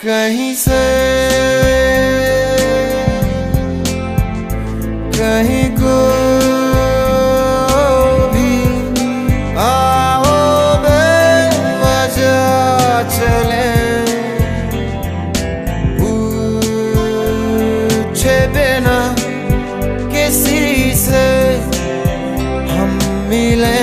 कहीं से कहीं को भी आओ बेवजह चले, पूछे बिना किसी से हम मिले।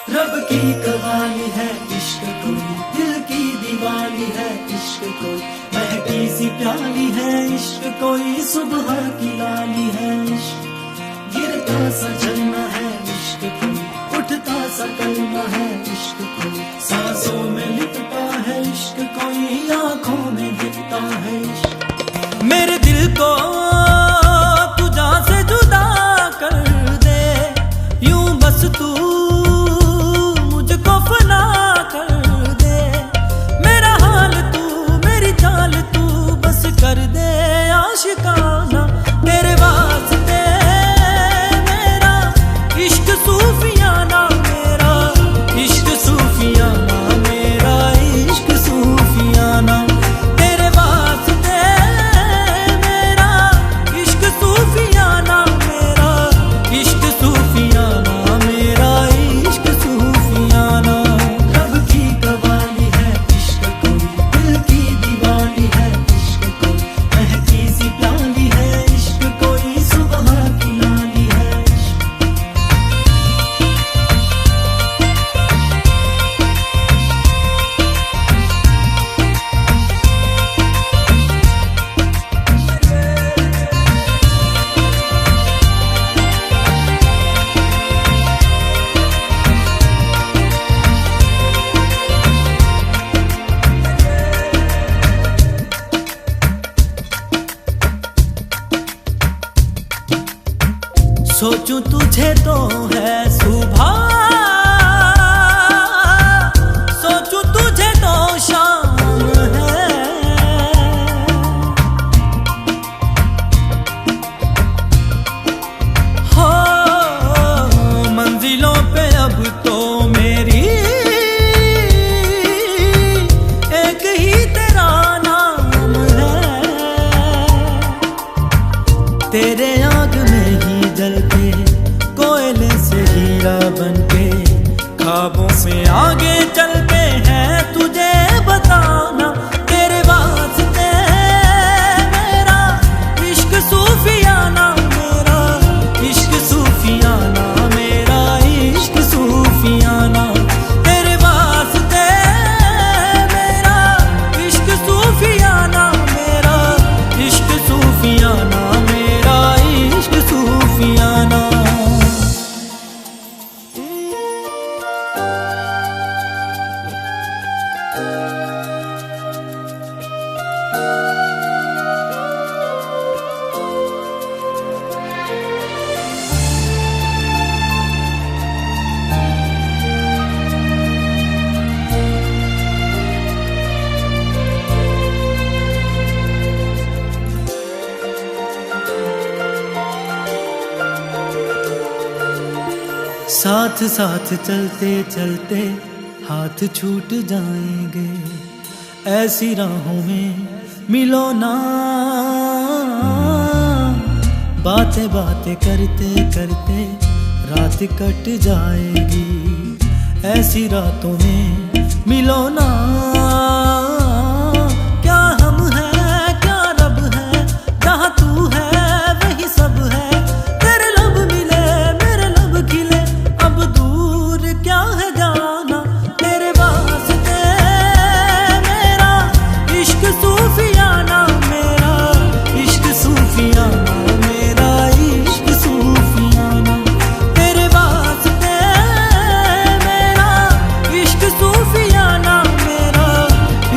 रब की कवाली है इश्क कोई, दिल की दीवानी है इश्क कोई, महकी सी प्याली है इश्क कोई, सुबह की लाली है इश्क, गिरता सा झरना है इश्क कोई, उठता सा कलमा है इश्क कोई, सांसों में लिखता है इश्क कोई, आंखों में दिखता है इश्क। मेरे दिल को तू जान से जुदा कर दे, यूं बस तू फना कर दे, मेरा हाल तू मेरी चाल तू बस कर दे आशिकाना, तेरे वास्ते मेरा इश्क सूफियाना, मेरा इश्क सूफियाना, मेरा इश्क सूफियाना, तेरे वास्ते मेरा सोचूं तुझे तो है सुबह, सोचूं तुझे तो शाम है। हो मंजिलों पे अब तो मेरी एक ही तेरा नाम है। तेरे आग में ही जलते कोयले से हीरा बनके ख्वाबों से आगे चलते हैं तुझे बताना। तेरे वास्ते मेरा इश्क सूफियाना, मेरा इश्क सूफियाना, मेरा इश्क सूफियाना। तेरे वास्ते मेरा इश्क सूफियाना, मेरा इश्क सूफियाना, मेरा इश्क सूफियाना। साथ साथ चलते चलते हाथ छूट जाएंगे, ऐसी राहों में मिलो ना। बातें बातें करते करते रात कट जाएगी, ऐसी रातों में मिलो ना। क्या हम हैं क्या रब है, जहाँ तू है वही सब है। तेरे लब मिले मेरे लब खिले, अब दूर क्या है जाना। तेरे वास्ते मेरा इश्क सूफियाना, मेरा इश्क सूफियाना, मेरा इश्क सूफियाना। तेरे वास्ते मेरा इश्क सूफियाना, मेरा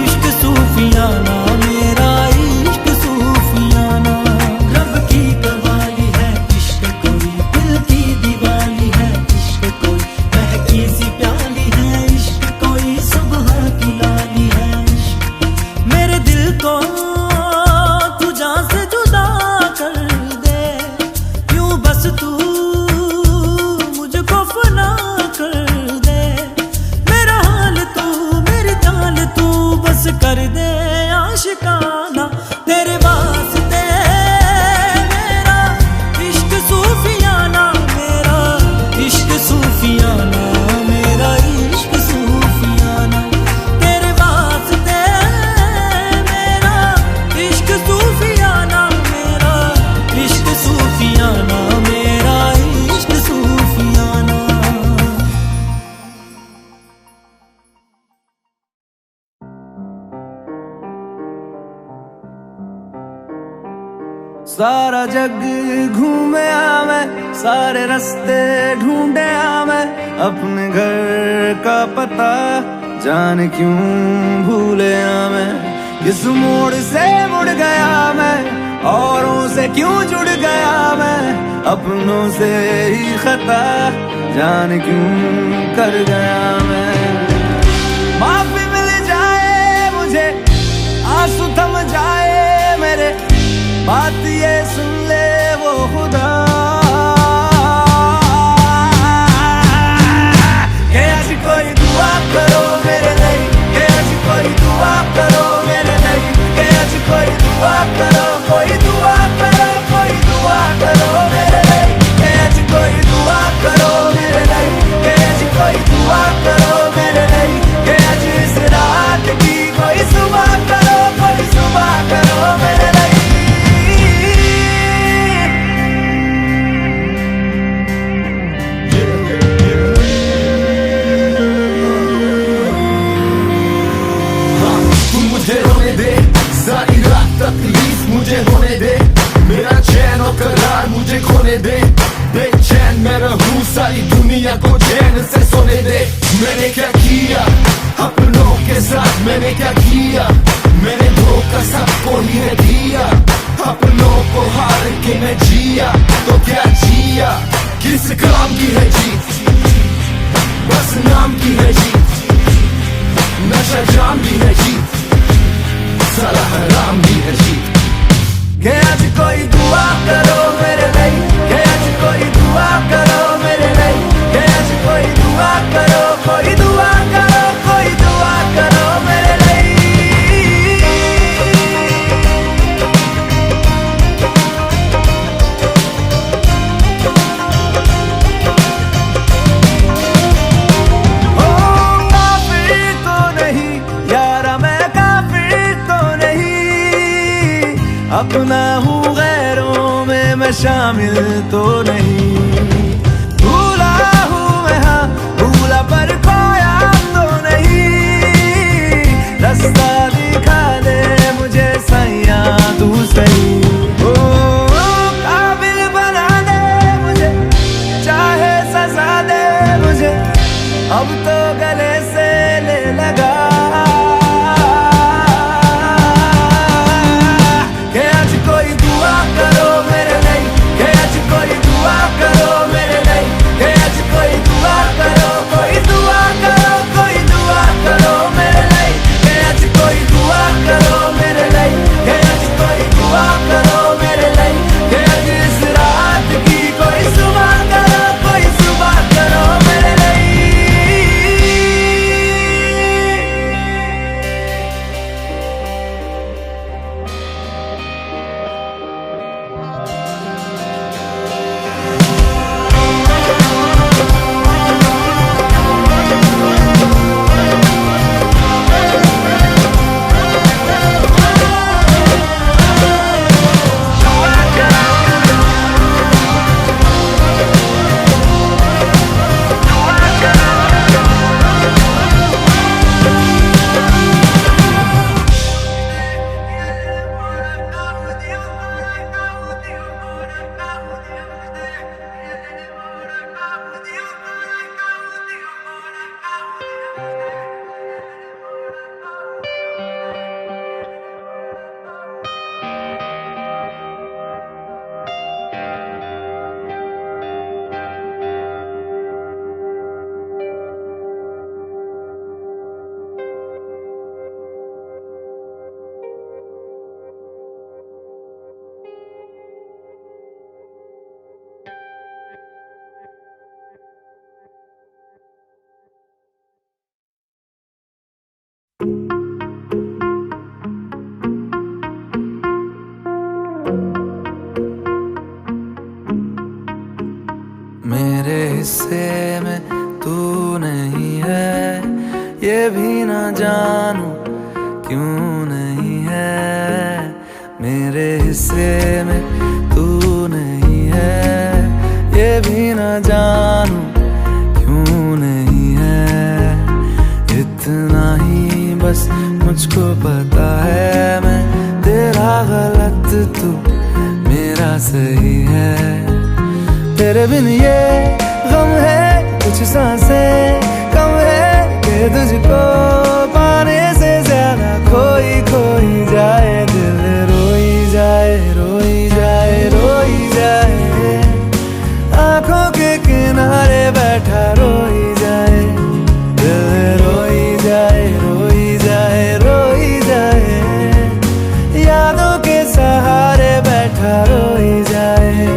इश्क सूफियाना, मेरा इश्क सूफियाना। रब की कवाली है इश्क कोई, दिल की दीवाली है इश्क कोई, महकी सी प्याली है इश्क कोई, सुबह की लाली है इश्क। मेरे दिल को तुझा से जुदा कर दे, यूं बस तू मुझको फना कर दे। मेरा हाल तू मेरी जान तू बस कर दे आशिकाना। तेरे वास्ते मेरा इश्क सूफियाना, मेरा इश्क सूफियाना, मेरा इश्क सूफियाना। तेरे वास्ते मेरा इश्क सूफियाना, मेरा इश्क सूफियाना, मेरा इश्क सूफियाना। सारा जग घूमे आ मैं, सारे रास्ते ढूंढे आ मैं, अपने घर का पता जाने क्यों भूले आ मैं। किस मोड़ से मुड़ गया मैं, औरों से क्यों जुड़ गया मैं, अपनों से ही खता जाने क्यों कर गया मैं। माफी मिल जाए मुझे, आंसू थम जाए मेरे, बात ये सुन ले वो खुदा कि आज कोई दुआ करो मेरे लिए, कि आज कोई दुआ करो मेरे लिए, कि आज कोई दुआ करो, कोई दुआ करो, कोई दुआ करो मेरे लिए, कि आज कोई दुआ करो मेरे लिए, कि आज कोई दुआ करो मेरे लिए, कि आज इस रात की कोई सुबह करो, कोई सुबह करो मेरे लिए। तकलीफ मुझे होने दे, मेरा चैन और करार मुझे खोने दे। बेचैन मैं रहूं सारी दुनिया को चैन से सोने दे। मैंने क्या किया अपनों के साथ, मैंने क्या किया, मैंने धोखा सबको ही है दिया। अपनों को हार के मैं जिया तो क्या जिया, भी है जी, नशा जाम भी है जी, साला हराम भी है जी। के आज कोई दुआ करो मेरे लिए, के आज कोई दुआ करो मेरे लिए, के आज कोई दुआ करो, कोई दुआ करो, कोई दुआ करो मेरे लिए। ओ काफिर तो नहीं यारा, मैं काफिर तो नहीं, अपना हूँ गैरों में मैं शामिल तो नहीं। भूला हूँ मैं, हाँ भूला पर खोया तो नहीं, रास्ता दिखा दे मुझे सैया तू सही। ओ काबिल बना दे मुझे, चाहे सजा दे मुझे, अब तो गले से ले लगा। के आज कोई दुआ करो मेरे लिए, के आज कोई दुआ करो मेरे लिए, के आज कोई दुआ करो, कोई दुआ करो, कोई दुआ करो मेरे लिए, के आज कोई दुआ करो मेरे लिए, के आज कोई दुआ करो मेरे लिए, के आज इस रात की कोई सुबह करो, कोई सुबह करो मेरे लिए। मेरे हिस्से में तू नहीं है, ये भी ना जानू क्यों नहीं है। मेरे हिस्से में तू नहीं है, ये भी ना जानू क्यों नहीं है। इतना ही बस मुझको पता है, मैं तेरा गलत तू मेरा सही है। तेरे बिन ये गम है कुछ सांसें कम है, कि तुझको पाने से ज्यादा खोई खोई जाए दिल, रोई जाए रोई जाए रोई जाए, आंखों के किनारे बैठा रोई जाए दिल, रोई जाए रोई जाए रोई जाए, यादों के सहारे बैठा रोई जाए।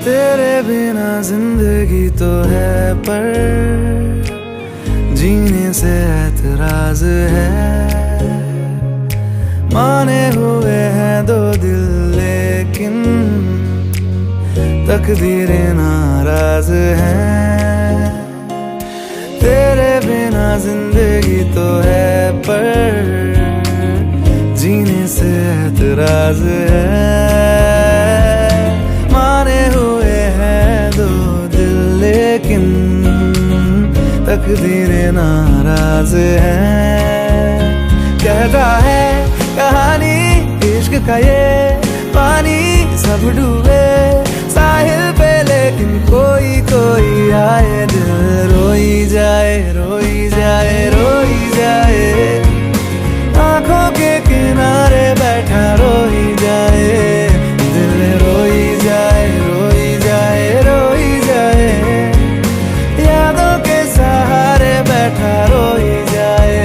तेरे बिना जिंदगी तो है पर जीने से ऐतराज है। माने हुए हैं दो दिल लेकिन तकदीरें नाराज हैं। तेरे बिना जिंदगी तो है पर जीने से ऐतराज है। तकदीरें नाराज है। कहता है कहानी इश्क का ये पानी सब डूबे साहिल पे, लेकिन कोई कोई आए दिल रोई जाए रोई जाए रोई जाए, आंखों के किनारे बैठा रोई जाए दिल रोई जाए रोई जाए रोई जाए, यादों के सहारे बैठा रोई जाए।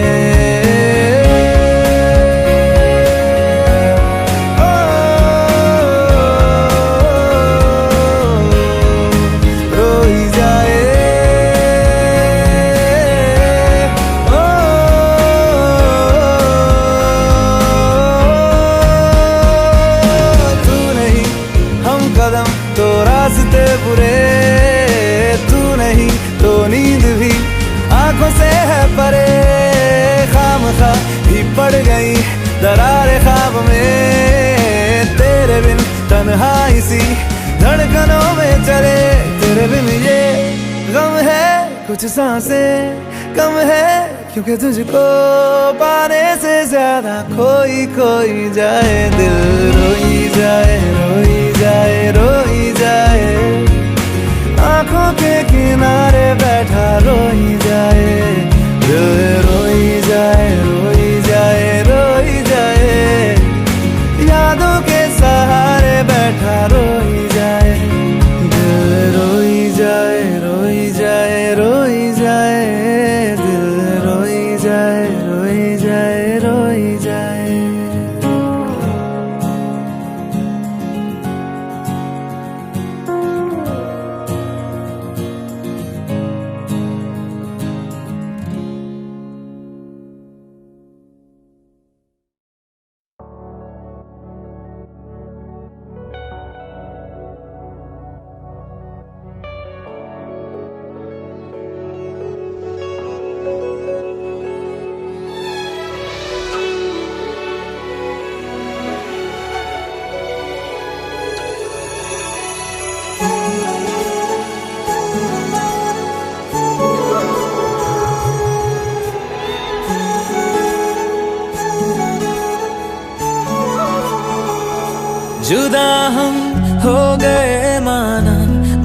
तो रास्ते बुरे, तू नहीं तो नींद भी आंखों से है परे, खामखा ही पड़ गई दरारे ख्वाब में, तेरे बिन तन्हाई सी धड़कनों में चले, तेरे बिन ये गम है कुछ सांसें कम है, क्योंकि तुझको पाने से ज्यादा कोई कोई जाए दिल रोई जाए रोई जाए रोई जाए, आंखों के किनारे बैठा रोई जाए दिल रोई जाए रोई जाए रोई जाए, यादों के सहारे बैठा रोई जाए दिल रोई जाए रोई जाए रोई जाए, दिल रोई जाए रोई जाए रोई जाए। जुदा हम हो गए माना,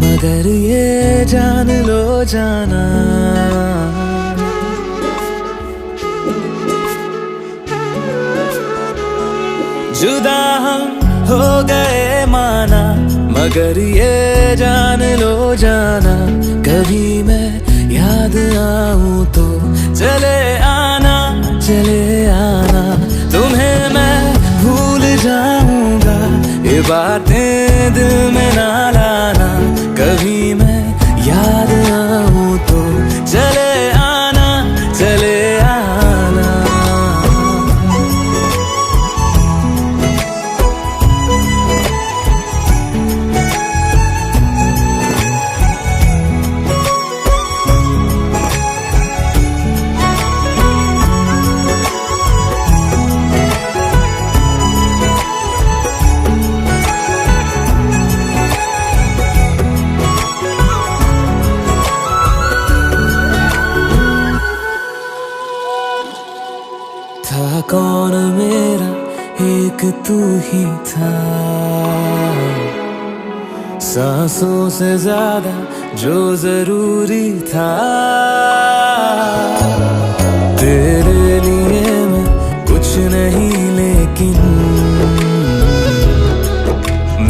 मगर ये जान लो जाना, जुदा हम हो गए माना, मगर ये जान लो जाना, कभी मैं याद आऊं तो चले आना तुम्हें मैं भूल जाऊंगा, ये बातें दिल में ना लाना, कभी मैं याद आऊं तो चले आना चले आना। था कौन मेरा एक तू ही था, सांसों से ज्यादा जो जरूरी था, तेरे लिए मैं कुछ नहीं लेकिन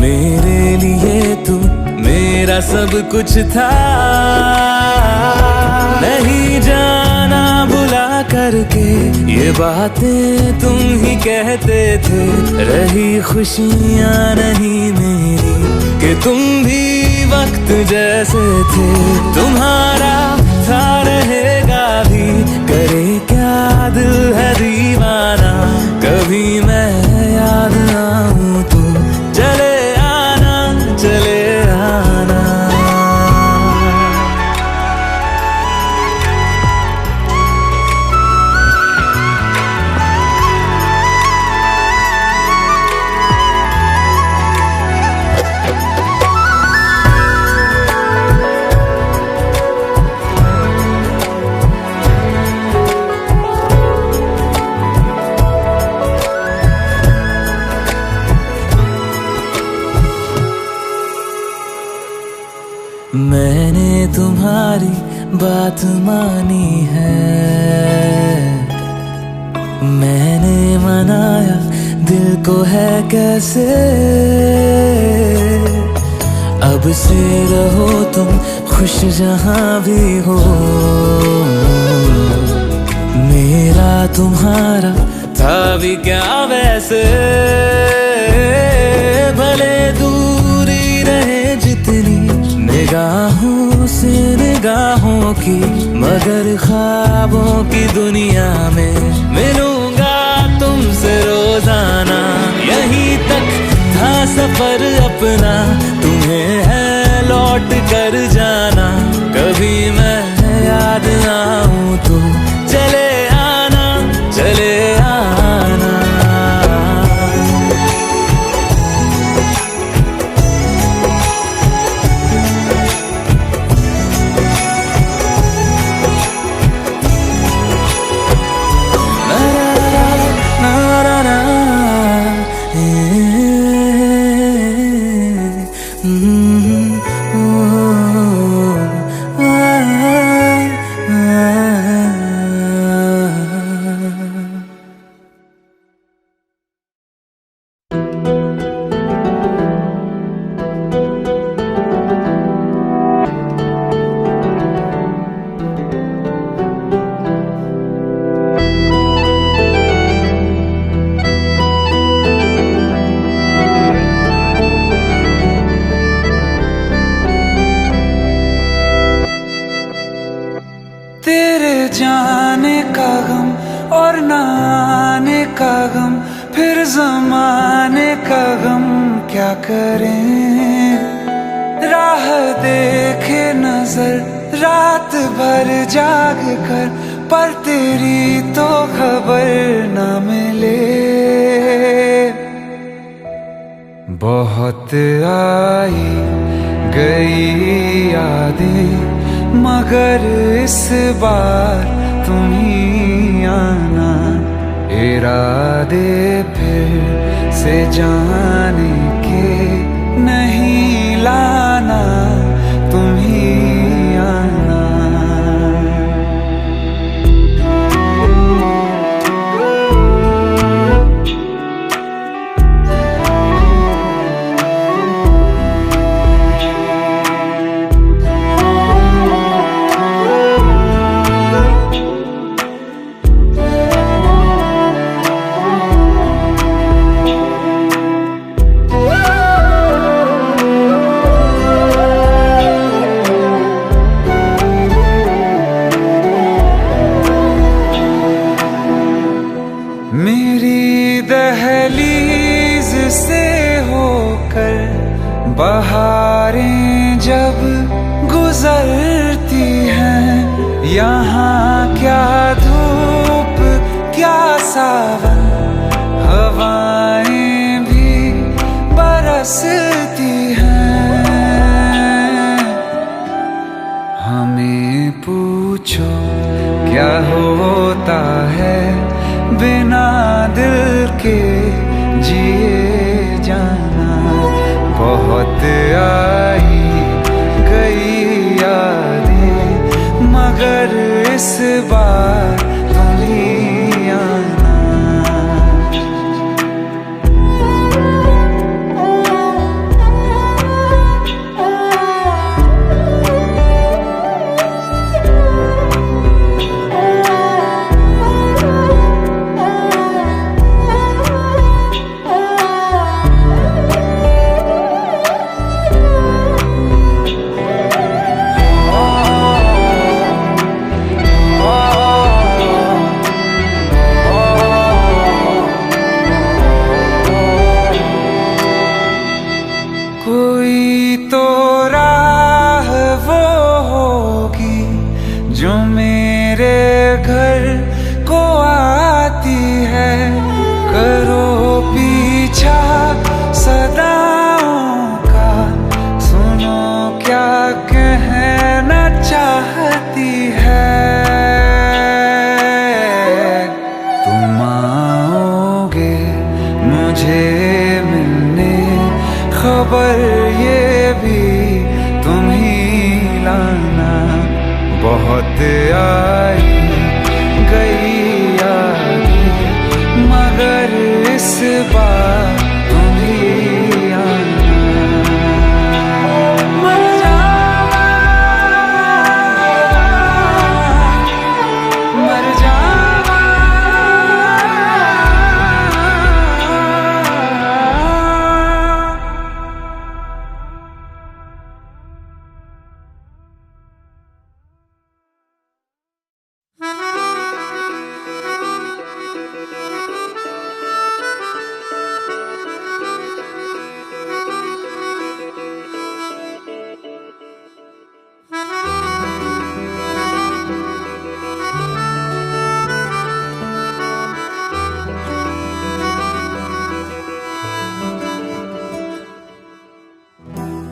मेरे लिए तू मेरा सब कुछ था, नहीं जाना बुला करके ये बातें तुम ही कहते थे, रही खुशियाँ नहीं मेरी कि तुम भी वक्त जैसे थे, तुम्हारा था रहेगा भी, करे क्या दिल है दीवाना, कभी मैं याद आऊं तो चले आना चले आना। मैंने तुम्हारी बात मानी है, मैंने मनाया दिल को है कैसे। अब से रहो तुम खुश जहां भी हो, मेरा तुम्हारा था भी क्या वैसे। भले दूरी रहे जितनी निगाहों से निगाहों की, मगर ख्वाबों की दुनिया में मिलूंगा तुमसे रोजाना। यहीं तक था सफर अपना, तुम्हें है लौट कर जाना। कभी मैं याद आऊं तो चले आना, चले आना। जाने का गम और न आने का गम, फिर जमाने का गम क्या करें। राह देखे नजर रात भर जाग कर, पर तेरी तो खबर न मिले। बहुत आई गई यादें, मगर इस बार तुम ही आना। इरादे फिर से जाने के नहीं लाना, तुम ही आना। मेरी दहलीज से होकर बहारें जब गुजरती हैं, यहाँ क्या धूप क्या सावन, हवाएं भी बरसती हैं। हमें पूछो क्या होता है बिना दिल के जिए जाना। बहुत आई गई यादें, मगर इस बार तुम ही आना। कोई तो राह वो होगी जो मेरे घर को आती है। करो पीछा सदाओं का, सुनो क्या कहना चाहती है। तुम आओगे मुझे मिलने, खबर ये भी तुम ही आना, बहुत आई गई यादें, मगर इस बार तुम ही आना। मर जावा, मर जावा।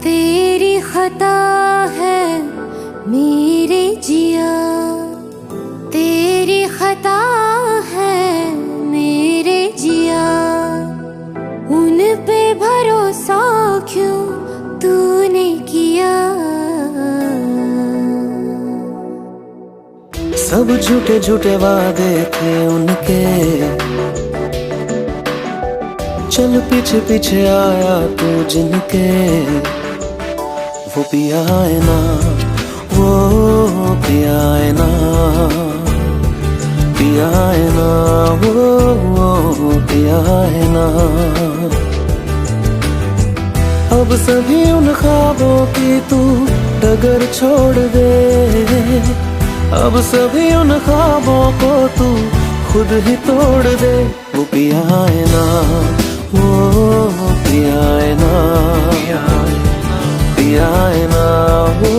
तेरी खता है मेरे जिया, तेरी खता है मेरे जिया, उन पे भरोसा क्यों तूने किया। सब झूठे झूठे वादे थे उनके, चल पीछे पीछे आया तू जिनके। वो पिया है ना, वो पिया है ना, पिया है ना, वो पिया है ना। अब सभी उन ख्वाबों की तू डगर छोड़ दे, अब सभी उन ख्वाबों को तू खुद ही तोड़ दे। वो पिया है ना, वो पिया है ना, पिया है ना, वो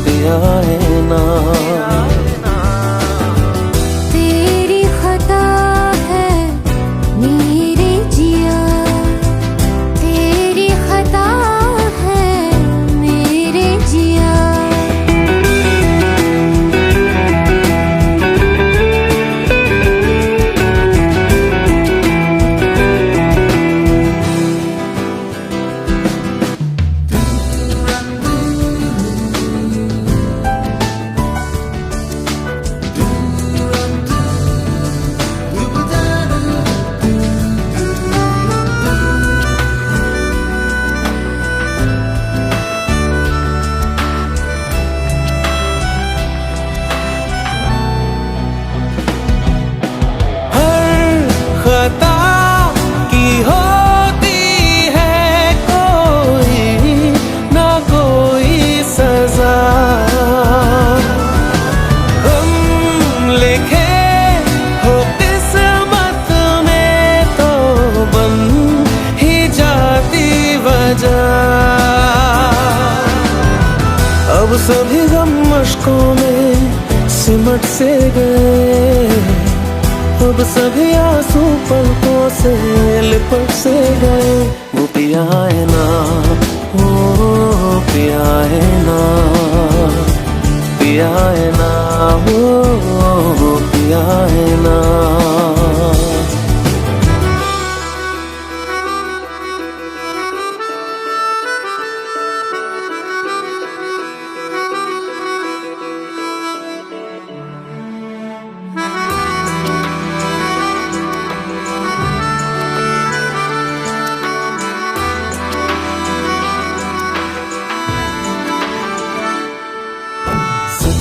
पिया है ना। तेरी खता है मेरे जिया, तेरी खता है मेरे जिया। अब सभी गम मुश्कों में सिमट से गए, अब सभी आंसू पलकों से लिपट से गए। वो पिया है ना, वो पिया है ना, पिया है ना, वो पिया है ना।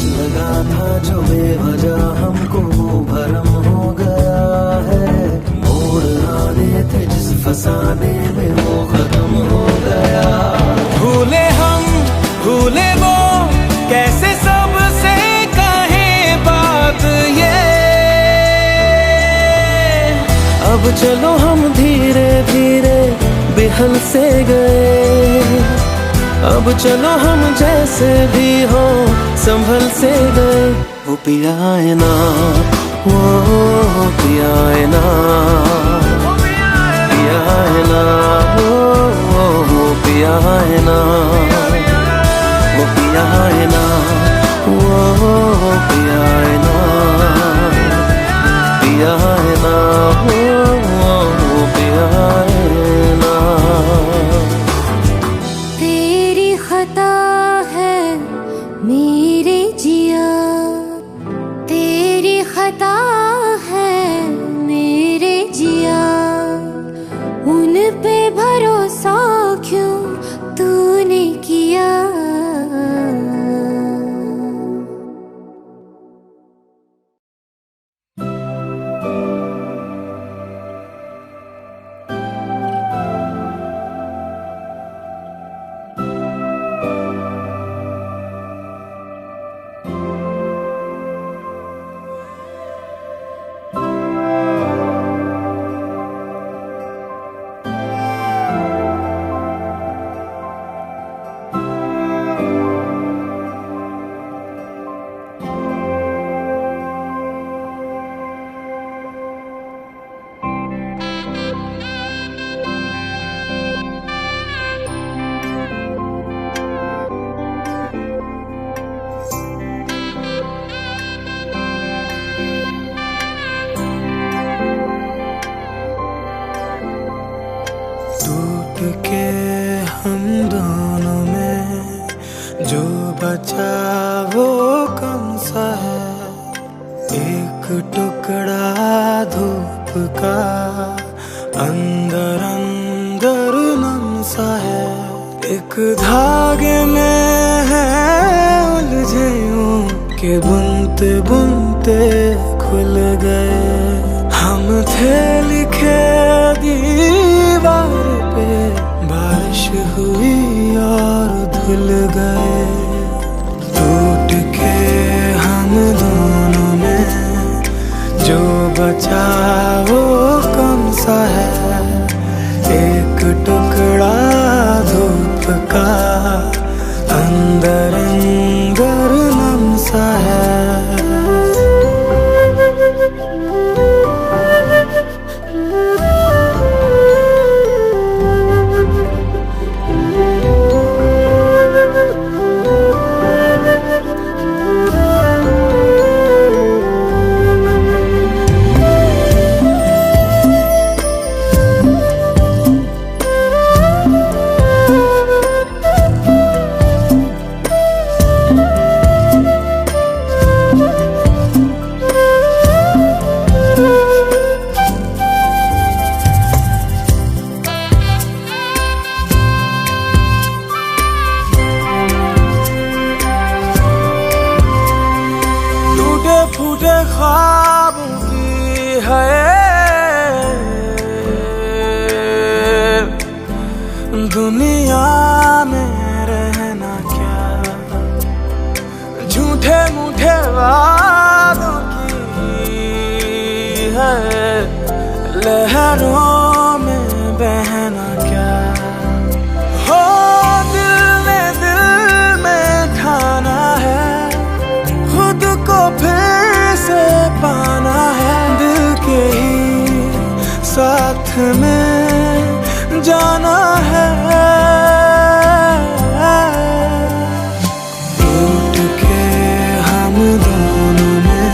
लगा था जो बेवजह हमको वो भरम हो गया है, मोड़ आने थे जिस फसाने में वो खत्म हो गया। भूले हम भूले वो, कैसे सबसे कहें बात ये। अब चलो हम धीरे धीरे बिहल से गए, अब चलो हम जैसे भी हो संभल से गए। वो पिया है ना, वो पिया है ना, पिया है ना, वो पिया है ना, वो पिया है ना, वो पिया है ना, पिया है ना, वो पिया है ना। तेरी खता है टूट के हम दोनों में जो बचा वो कौन सा है। एक टुकड़ा धूप का अंदर अंदर नम सा है। एक धागे में है उलझे यूं के बुनते बुनते खुल गए। हम थे लिखे दीवार पे, बारिश हुई और धुल गए। टूट के हम दोनों में जो बचा वो कौन सा है। एक टुकड़ा धूप का अंदर अंदर नम सा है। फूटे ख्वाबों की है दुनिया में रहना क्या। झूठे मूठे वादों की है लहरों में बहना क्या। हो दिल में ठाना है खुद को फिर से पाना है। दिल के ही साथ में जाना है। टूट के हम दोनों में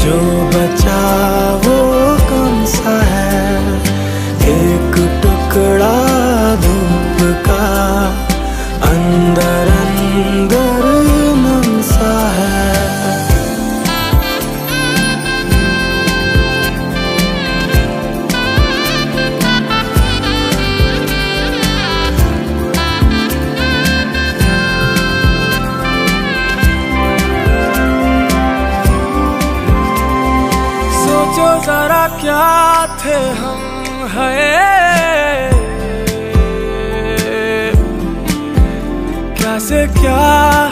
जो बचा वो कौन सा है। एक टुकड़ा धूप का अंदर अंदर नम सा है। सोचो जरा क्या थे हम हैं, क्या से क्या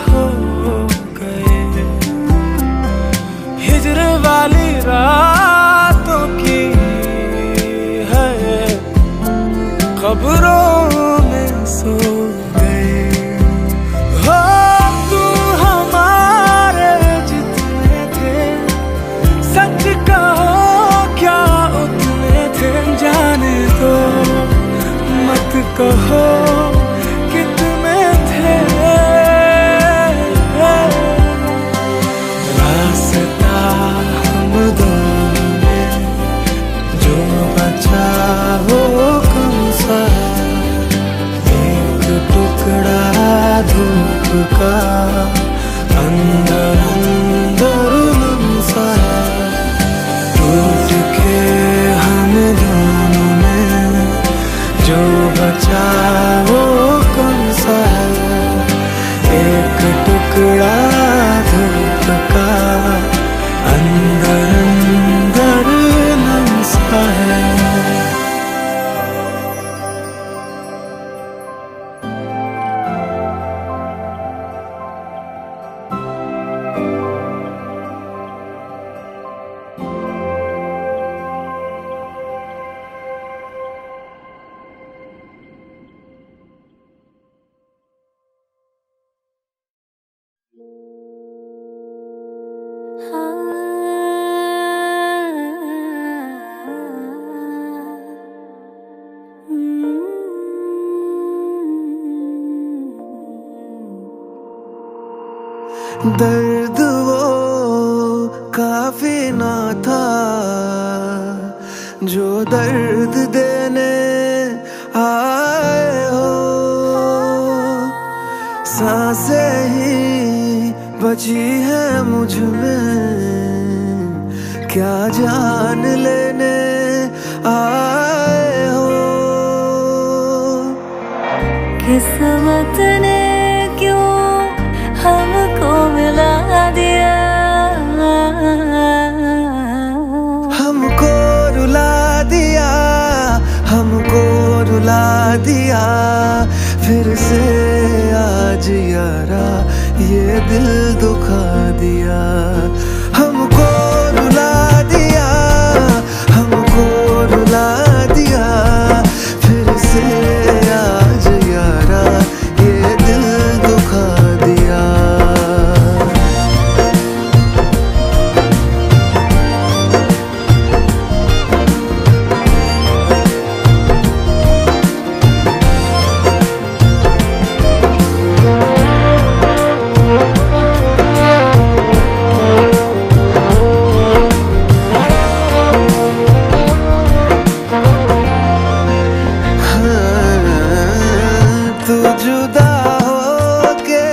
हो गए। हिजर वाली रातों की है खबरों में सो गए। हो तू हमारे जितने थे, सच कहो क्या उतने थे। जाने दो मत कहो कितने थे। रास्ता हम दोनों में जो बचा वो कौन सा है। एक टुकड़ा धूप का अंदर अंदर नम सा है। टूट के हम दोनों में जो बचा वो कौन सा है। एक टुकड़ा धूप का अंदर अंदर नम सा है। दर्द वो काफी ना था जो दर्द देने बची है मुझ में, क्या जान लेने आए हो। किस्मत ने क्यों हमको मिला दिया, हमको रुला दिया, हमको रुला दिया फिर से आज यारा, ये दिल दुखा दिया। हमको रुला दिया, हमको रुला दिया फिर से आज यारा, ये दिल दुखा दिया। जुदा होके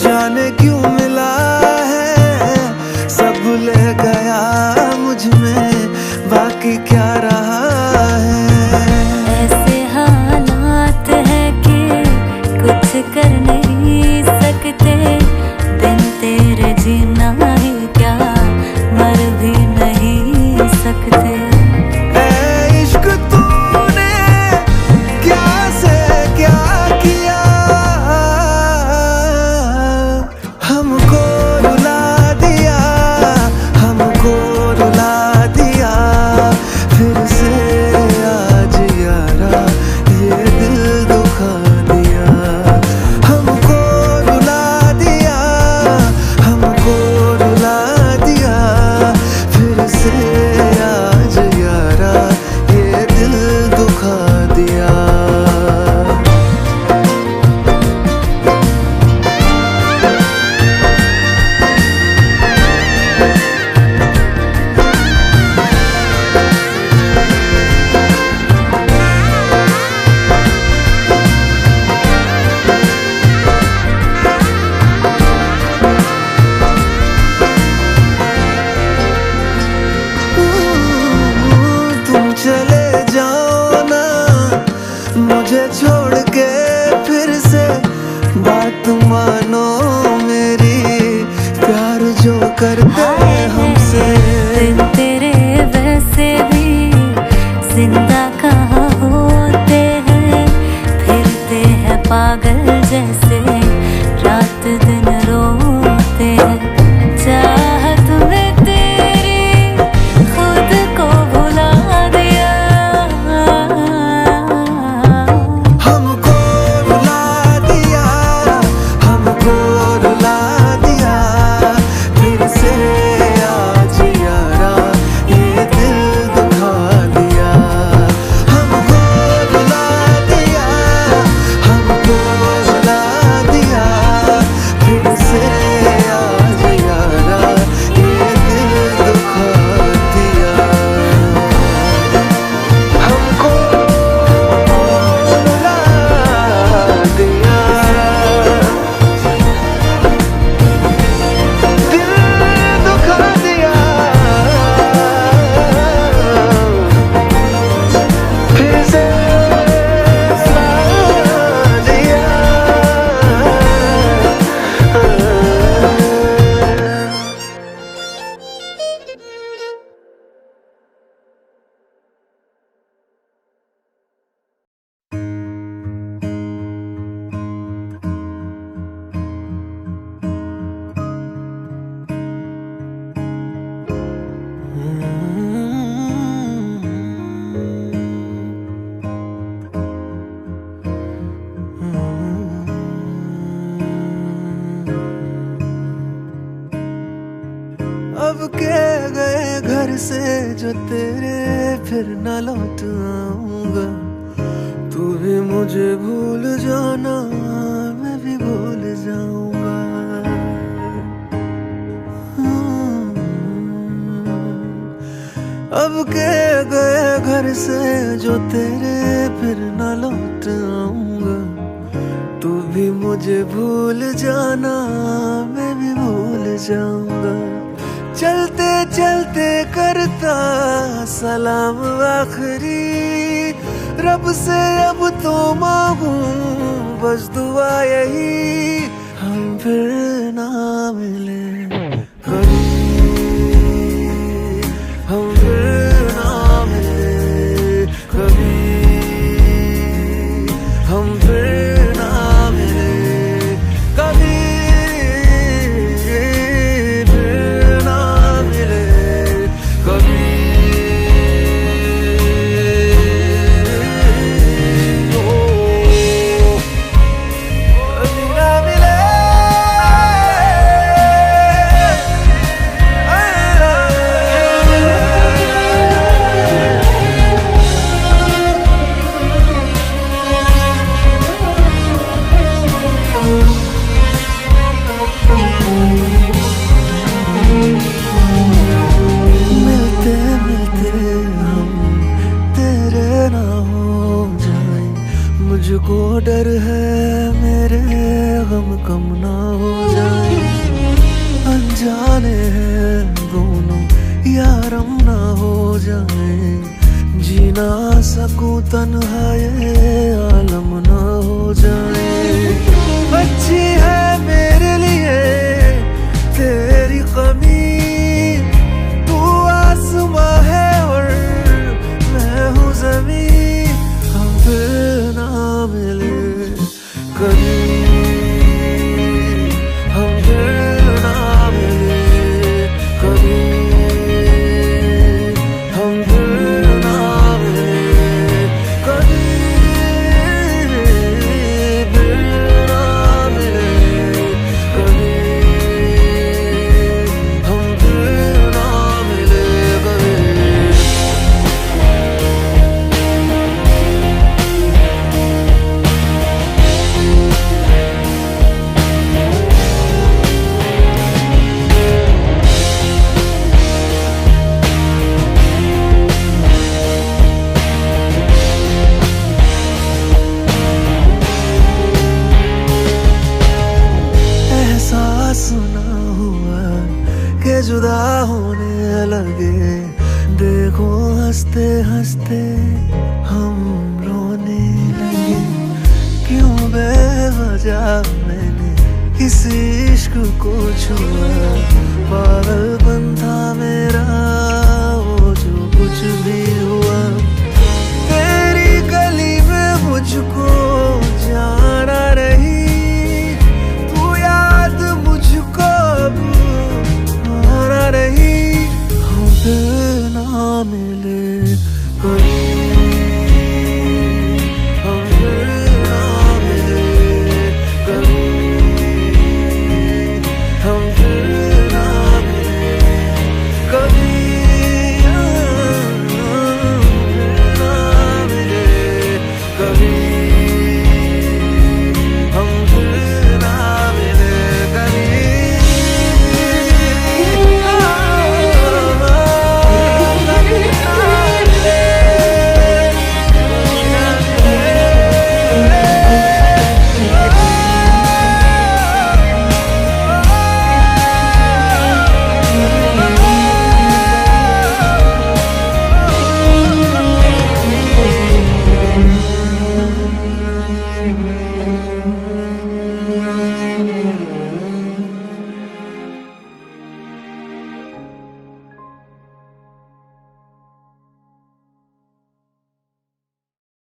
जाने क्यों मिला है, सब ले गया मुझ में बाकी क्या रहा है। ऐसे हालात है कि कुछ कर नहीं सकते, बिन तेरे जीना ही क्या मर भी नहीं सकते। ऐ इश्क तूने क्या से क्या किया, हमको रुला दिया, हमको रुला दिया फिर से आज यारा, ये दिल दुखा दिया। हमको रुला दिया, हमको रुला दिया फिर से आज यारा, ये दिल दुखा दिया। तुम चले जाओ ना मुझे छोड़ के फिर से, बात मानो मेरी, प्यार जो करते हमसे। बिन तेरे वैसे भी जिंदा कहाँ होते हैं, फिरते हैं पागल जैसे रात दिन रोते हैं। चाहत में तेरी खुद को भुला दिया, हमको रुला दिया, हमको रुला दिया फिर से आज यारा, ये दिल दुखा दिया। हमको रुला दिया, हमको रुला दिया फिर से आज यारा, ये दिल दुखा दिया। हमको रुला दिया, दिल दुखा दिया फिर से आज यारा। अब के गए घर से जो तेरे फिर न लौट आऊंगा, तू भी मुझे भूल जाना मैं भी भूल जाऊंगा। अब के गए घर से जो तेरे फिर न लौट आऊंगा, तू भी मुझे भूल जाना मैं भी जाऊंगा। चलते चलते करता सलाम आखिरी, रब से अब तो मांगू बस दुआ यही, हम फिर ना मिले कभी, हम फिर ना मिले कभी, हम फिर ना मिले कभी, फिर ना मिले कभी। मुझको डर है मेरे गम कम ना हो जाए, अनजाने हैं दोनों यारम ना हो जाए, जी ना सकूं तन्हा ये आलम ना हो जाए। अच्छी है मेरे लिए तेरी कमी, तू आसमां है और मैं हूँ ज़मीं, हम फिर ना मिले कभी, हम फिर ना मिले कभी, हम फिर ना मिले कभी, फिर ना मिले कभी, हम फिर ना मिले कभी। सुना हुआ के जुदा होने लगे, देखो हंसते हंसते हम रोने लगे, क्यों बेवजह मैंने इस इश्क को छुआ, पागलपन था मेरा वो जो कुछ भी